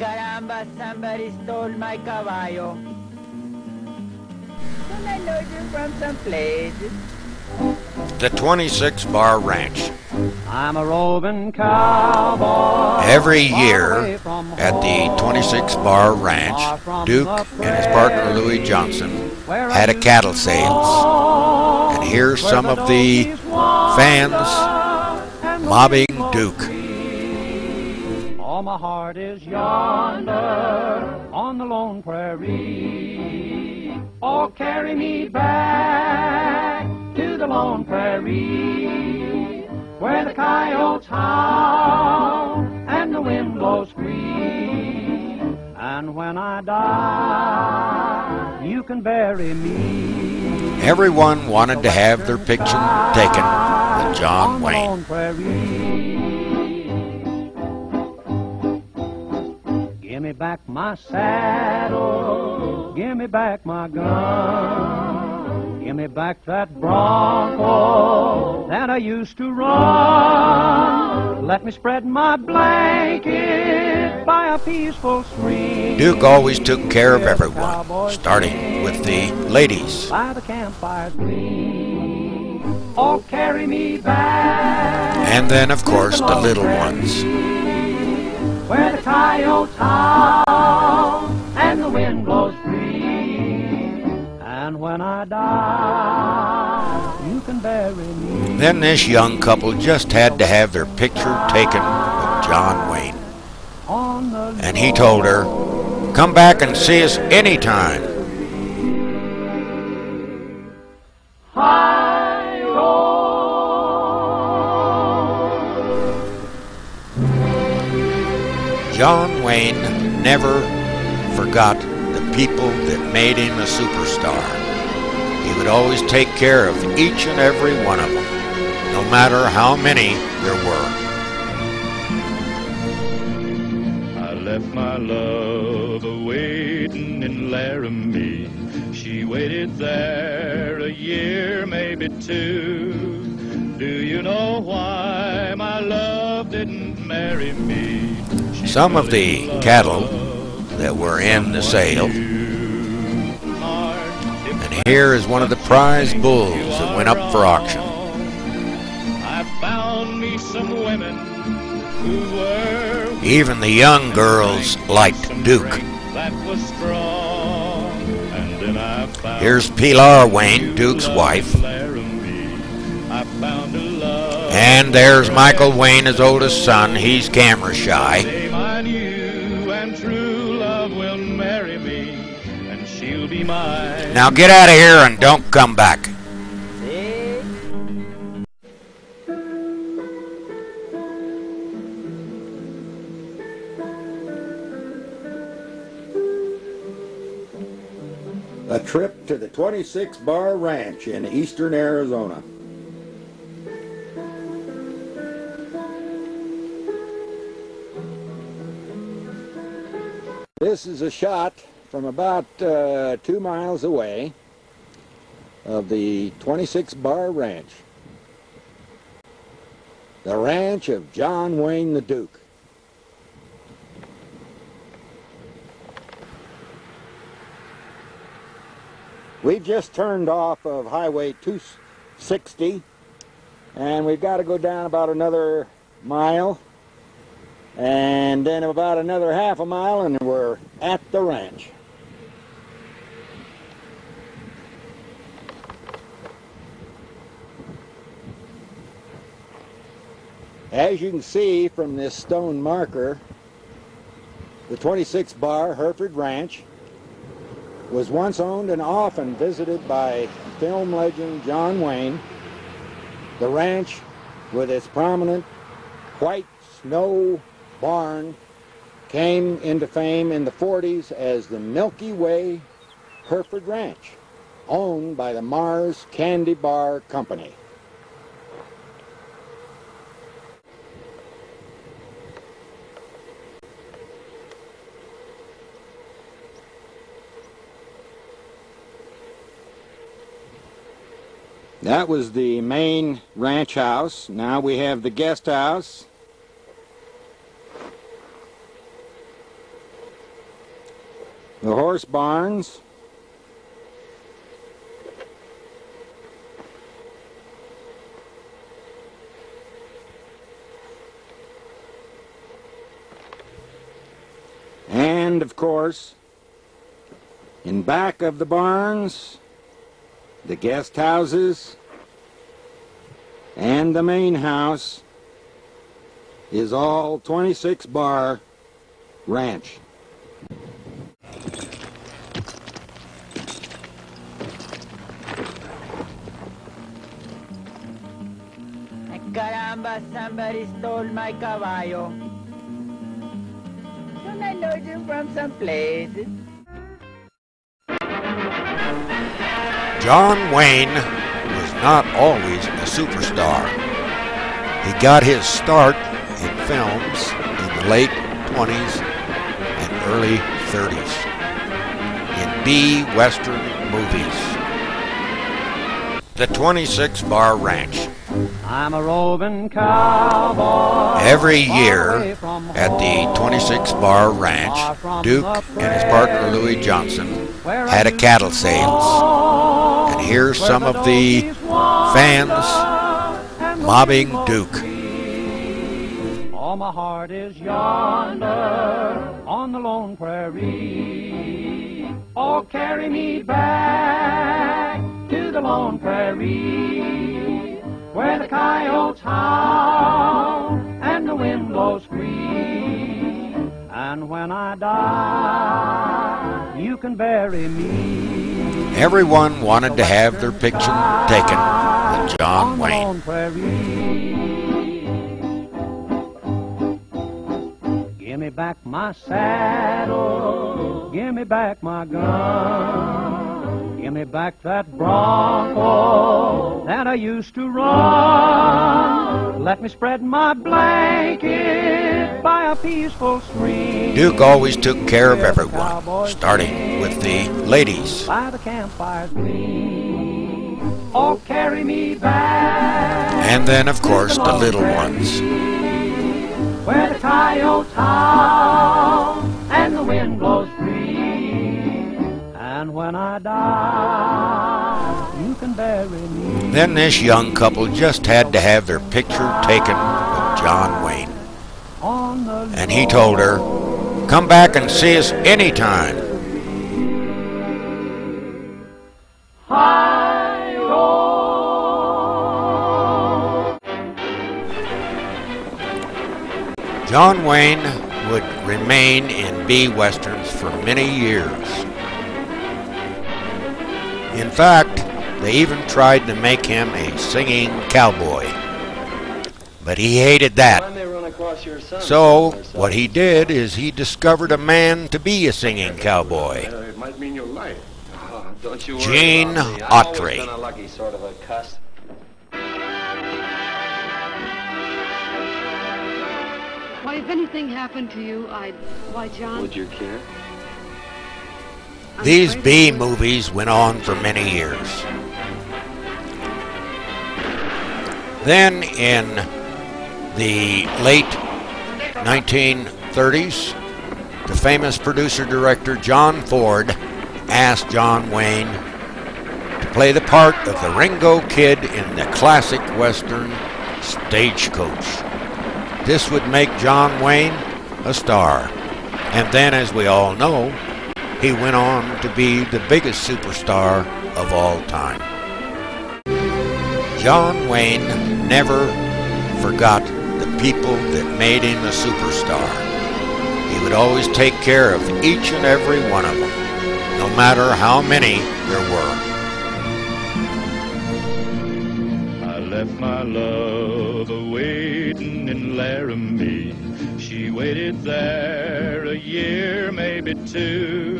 Caramba, somebody stole my caballo. Don't I know you from some place? The 26 Bar Ranch. I'm a roving cowboy. Every year at the 26 Bar Ranch, Duke and his partner Louis Johnson had a cattle sales. And here's some of the fans mobbing Duke. All my heart is yonder on the lone prairie. Oh, carry me back to the lone prairie, where the coyotes howl and the wind blows free. And when I die, you can bury me. Everyone wanted to have their picture taken with John Wayne. Give me back my saddle, give me back my gun, give me back that bronco that I used to run. Let me spread my blanket by a peaceful stream. Duke always took care of everyone, starting with the ladies. By the campfire's gleam, oh, carry me back. And then, of course, the little ones. Where the coyotes howl and the wind blows free. And when I die, you can bury me. Then this young couple just had to have their picture taken with John Wayne. And he told her, "Come back and see us anytime." John Wayne never forgot the people that made him a superstar. He would always take care of each and every one of them, no matter how many there were. I left my love a-waiting in Laramie. She waited there a year, maybe two. Do you know why my love didn't marry me? Some of the cattle that were in the sale, and here is one of the prize bulls that went up for auction. I found me some women who were Even the young girls liked Duke. that was strong, and then I found Here's Pilar Wayne, Duke's wife. I found a love. And there's Michael Wayne, his oldest son. He's camera shy. I knew, and true love will marry me, and she'll be mine. Now get out of here and don't come back. See? A trip to the 26 Bar Ranch in eastern Arizona. This is a shot from about 2 miles away of the 26 Bar Ranch. The ranch of John Wayne the Duke. We've just turned off of Highway 260, and we've got to go down about another mile, and then about another half a mile, and we're at the ranch. As you can see from this stone marker, the 26 Bar Hereford Ranch was once owned and often visited by film legend John Wayne. The ranch, with its prominent white snow barn, came into fame in the 40s as the Milky Way Hereford Ranch, owned by the Mars Candy Bar Company. That was the main ranch house. Now we have the guest house. the horse barns, and of course, in back of the barns, the guest houses and the main house is all 26 Bar Ranch. Caramba, somebody stole my caballo. Don't I know you from someplace? John Wayne was not always a superstar. He got his start in films in the late 20s and early 30s in B-Western movies. The 26 Bar Ranch. I'm a roving cowboy. Every year at the 26 Bar Ranch, Duke and his partner Louis Johnson had a cattle sales. And here's some of the fans mobbing Duke. All my heart is yonder on the lone prairie. Oh, carry me back to the lone prairie, where the coyotes howl and the wind blows free. And when I die, you can bury me. Everyone wanted to have their picture taken with John Wayne. Give me back my saddle, give me back my gun, give me back that bronco that I used to run. Let me spread my blanket by a peaceful stream. Duke always took care of everyone, starting with the ladies. By the campfire's gleam, oh, carry me back. And then, of course, the little ones. Where the coyotes howl and the wind blows free. And when I die, you can bury me. Then this young couple just had to have their picture taken with John Wayne. And he told her, "Come back and see us anytime." John Wayne would remain in B-Westerns for many years. In fact, they even tried to make him a singing cowboy. But he hated that. So what he did is he discovered a man to be a singing cowboy. It might mean you're right. Don't you worry Gene about me. I've always Autry. been a lucky sort of a cuss. Why, if anything happened to you, why, John... Would you care? I'm These afraid B I would. movies went on for many years. Then in the late 1930s, the famous producer-director John Ford asked John Wayne to play the part of the Ringo Kid in the classic Western Stagecoach. This would make John Wayne a star. And then, as we all know, he went on to be the biggest superstar of all time. John Wayne never forgot the people that made him a superstar. He would always take care of each and every one of them, no matter how many there were. I left my love a-waiting in Laramie. She waited there a year, maybe two.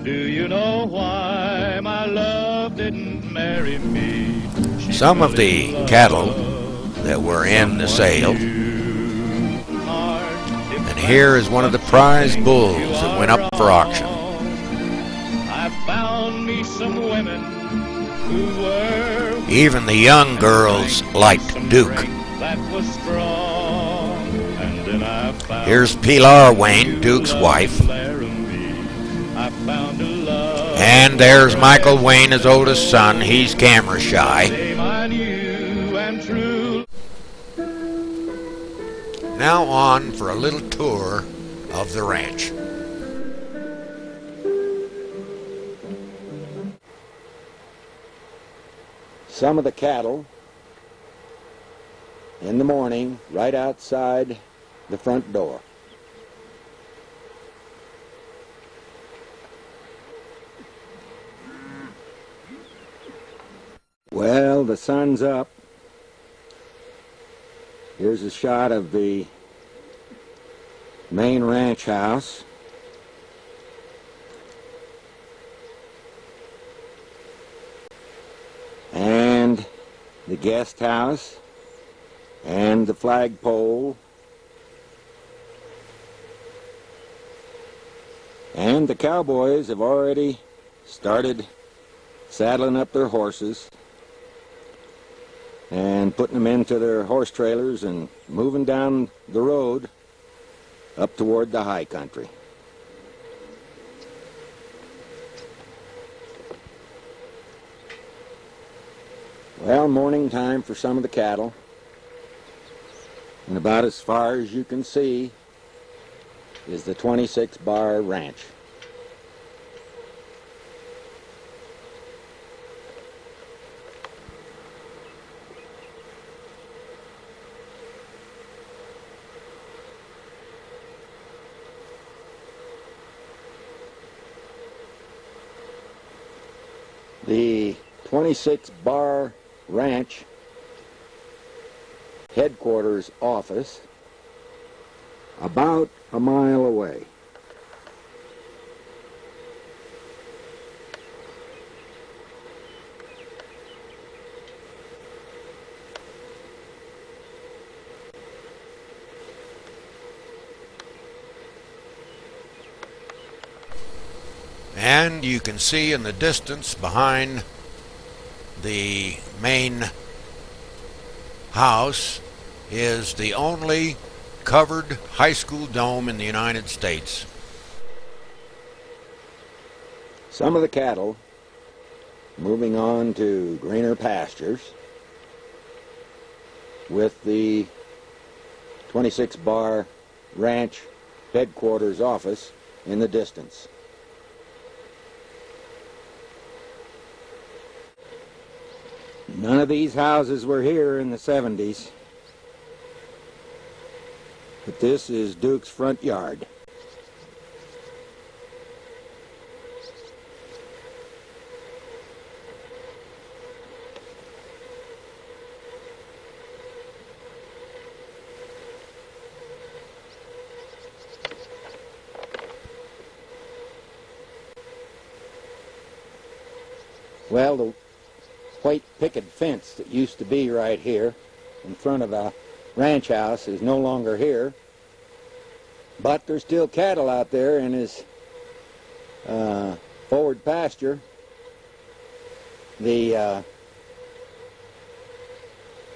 Do you know why my love didn't marry me? She Some of the fell in cattle love that were in the sale, and and here is one of the prize bulls that went up for auction. I found me some women who were Even the young girls liked Duke. that was strong. And then I found Here's Pilar Wayne, Duke's wife. Laramie. I And there's Michael Wayne, his oldest son. He's camera shy. Now on for a little tour of the ranch. Some of the cattle in the morning right outside the front door. Well, the sun's up. Here's a shot of the main ranch house. And the guest house and the flagpole and the cowboys have already started saddling up their horses and putting them into their horse trailers and moving down the road up toward the high country. Well, morning time for some of the cattle, and about as far as you can see is the 26 Bar Ranch. The 26 Bar Ranch headquarters office about a mile away. And you can see in the distance behind the main house is the only covered high school dome in the United States. Some of the cattle moving on to greener pastures with the 26 Bar Ranch headquarters office in the distance. None of these houses were here in the 70s, but this is Duke's front yard. Well, the white picket fence that used to be right here in front of a ranch house is no longer here, but there's still cattle out there in his forward pasture.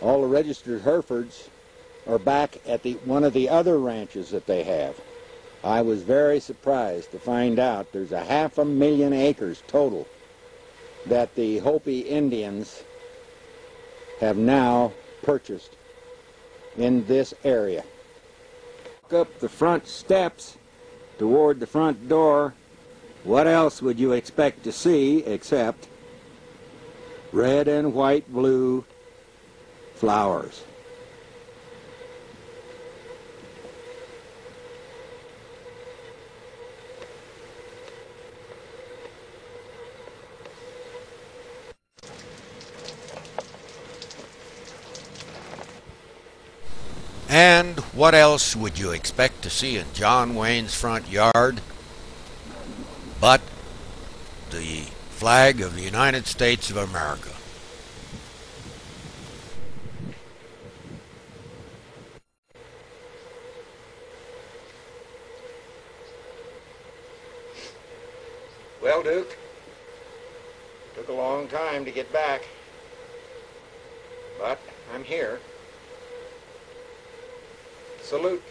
All the registered Herefords are back at one of the other ranches that they have. I was very surprised to find out there's 500,000 acres total that the Hopi Indians have now purchased in this area. Walk up the front steps toward the front door. What else would you expect to see except red and white blue flowers? And what else would you expect to see in John Wayne's front yard but the flag of the United States of America? Well, Duke, took a long time to get back, but I'm here. Salute.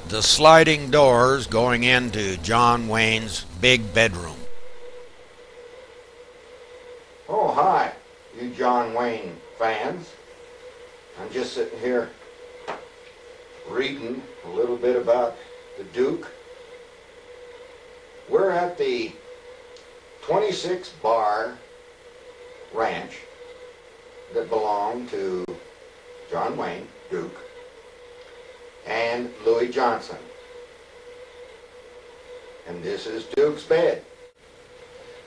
the sliding doors going into John Wayne's big bedroom. Oh, hi, you John Wayne fans. I'm just sitting here reading a little bit about the Duke. We're at the 26 Bar Ranch that belonged to John Wayne, Duke, and Louis Johnson. And this is Duke's bed.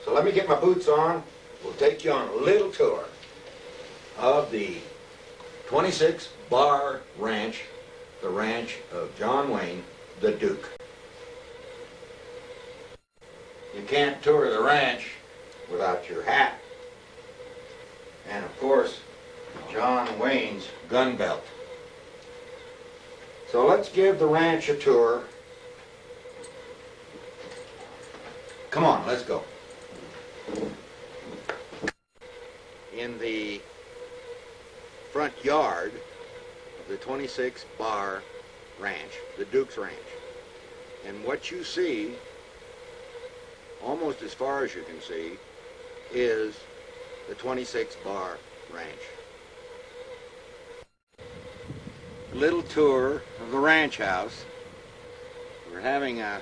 So let me get my boots on. We'll take you on a little tour of the 26 Bar Ranch, the ranch of John Wayne, the Duke. You can't tour the ranch without your hat. And of course, John Wayne's gun belt. So let's give the ranch a tour. Come on, let's go. In the front yard of the 26 Bar Ranch, the Duke's Ranch. And what you see, almost as far as you can see, is the 26 Bar Ranch. A little tour of the ranch house. We're having a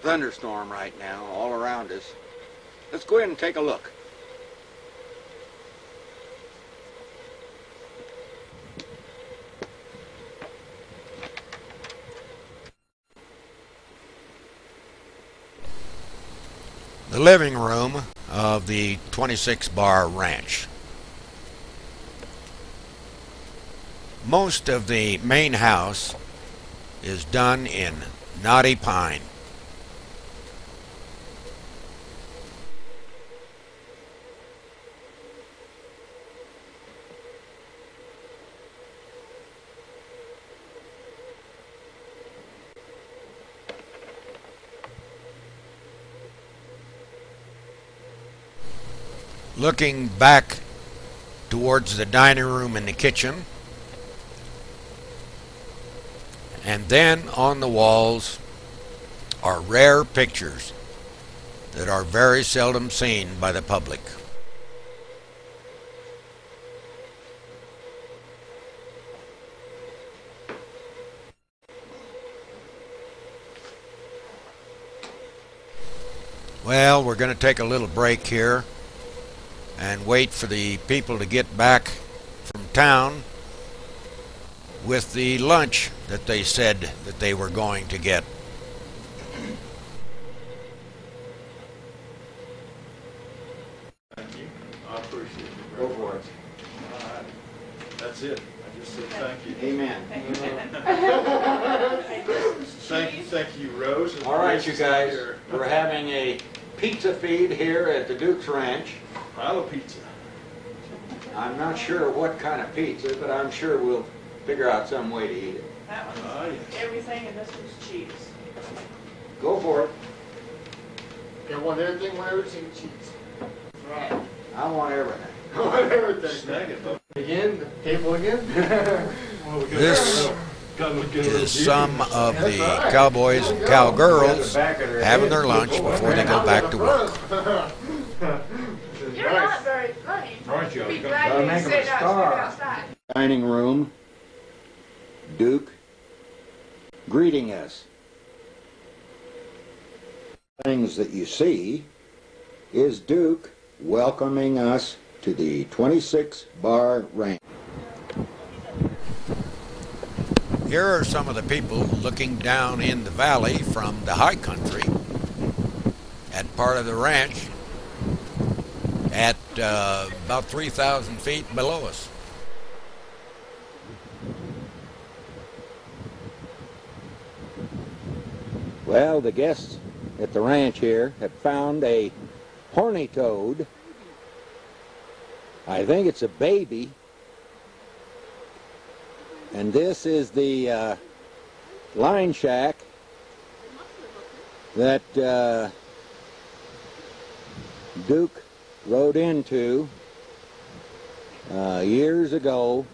thunderstorm right now all around us. Let's go ahead and take a look. The living room of the 26 Bar Ranch. Most of the main house is done in knotty pine. Looking back towards the dining room and the kitchen, and then on the walls are rare pictures that are very seldom seen by the public. Well, we're going to take a little break here and wait for the people to get back from town with the lunch that they said that they were going to get. Thank you. I appreciate it. Go for it. All right. That's it. I just said thank you. Amen. Thank you, Rose. It's All right, nice you to guys, see you. we're having a pizza feed here at the Duke's Ranch. Pile of pizza. I'm not sure what kind of pizza, but I'm sure we'll figure out some way to eat it. That one's Oh, yes. everything, and this one's cheese. Go for it. You want everything, want everything cheese. Right. I want everything. I want everything. Snag it, though. Again, the table again? This is some of the cowboys and cowgirls having their lunch before they go back to work. You're not very funny. Aren't you? Be Gotta glad you make 'em sit out starve. outside. Dining room, Duke greeting us. Things that you see is Duke welcoming us to the 26 Bar Ranch. Here are some of the people looking down in the valley from the high country at part of the ranch at about 3,000 feet below us. Well, the guests at the ranch here have found a horny toad. I think it's a baby. And this is the line shack that Duke rode into years ago,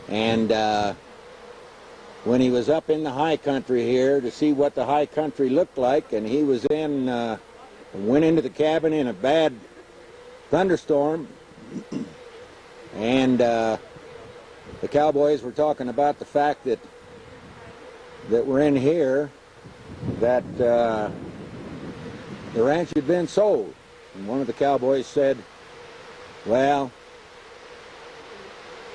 and when he was up in the high country here to see what the high country looked like, and he was went into the cabin in a bad thunderstorm, and the cowboys were talking about the fact that we're in here, that the ranch had been sold. And one of the cowboys said, well,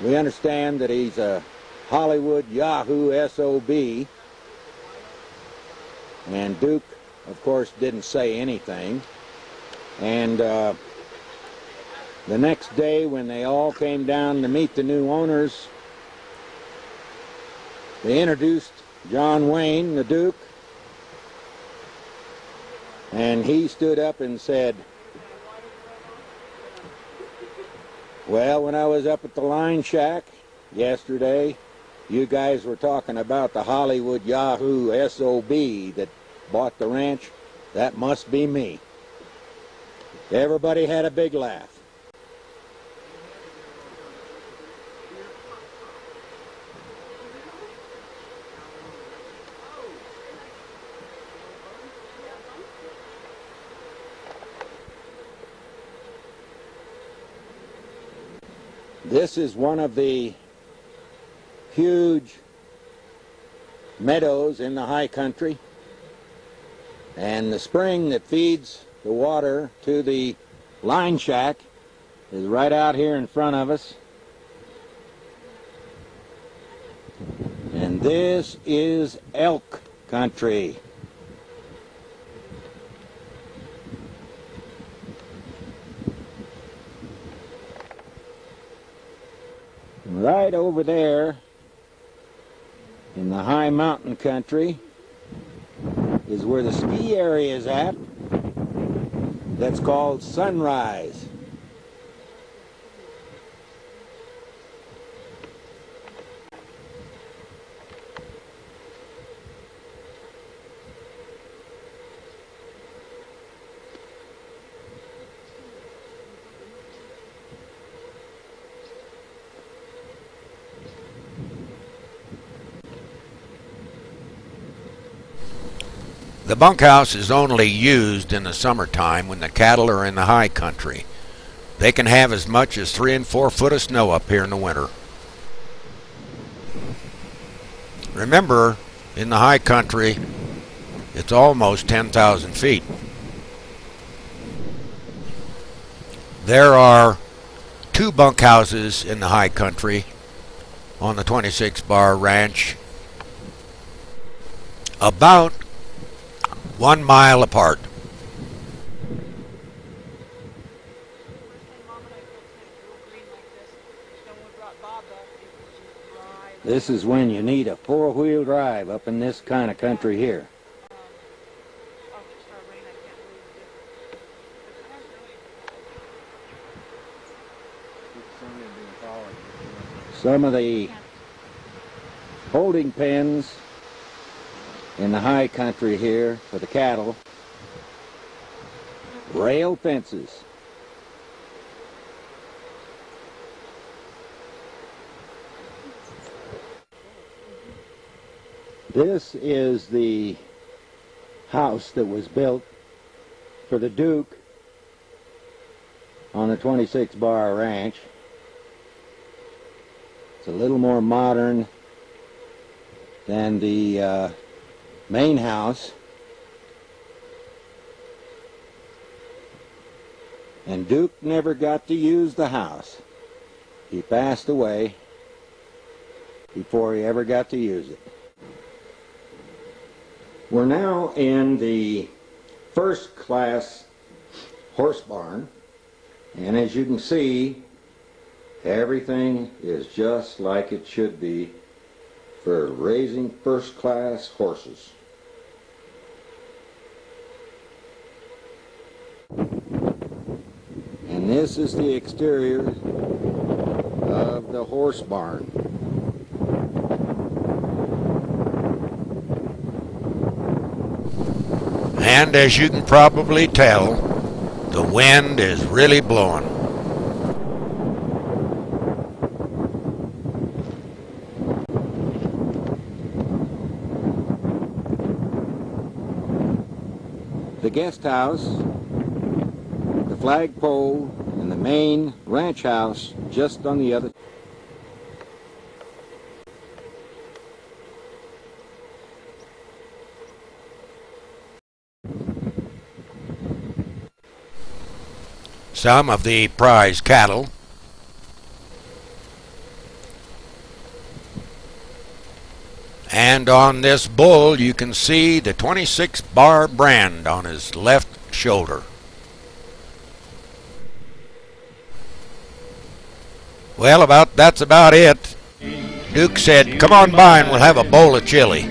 we understand that he's a Hollywood Yahoo SOB, and Duke, of course, didn't say anything. And the next day, when they all came down to meet the new owners, they introduced John Wayne, the Duke, and he stood up and said, well, when I was up at the line shack yesterday, you guys were talking about the Hollywood Yahoo SOB that bought the ranch. That must be me. Everybody had a big laugh. This is one of the huge meadows in the high country, and the spring that feeds the water to the line shack is right out here in front of us. And this is elk country. Right over there in the high mountain country is where the ski area is at. That's called Sunrise. The bunkhouse is only used in the summertime when the cattle are in the high country. They can have as much as 3 and 4 foot of snow up here in the winter. Remember, in the high country, it's almost 10,000 feet. There are 2 bunkhouses in the high country on the 26 Bar Ranch, about 1 mile apart. This is when you need a 4-wheel drive up in this kind of country here. Some of the holding pens in the high country here for the cattle, rail fences. This is the house that was built for the Duke on the 26 Bar Ranch. It's a little more modern than the main house, and Duke never got to use the house. He passed away before he ever got to use it. We're now in the first class horse barn, and as you can see, everything is just like it should be for raising first class horses. And this is the exterior of the horse barn. And as you can probably tell, the wind is really blowing. the guest house, the flagpole, and the main ranch house just on the other. Some of the prize cattle. And on this bull you can see the 26 bar brand on his left shoulder. Well, that's about it. Duke said, "Come on by and we'll have a bowl of chili."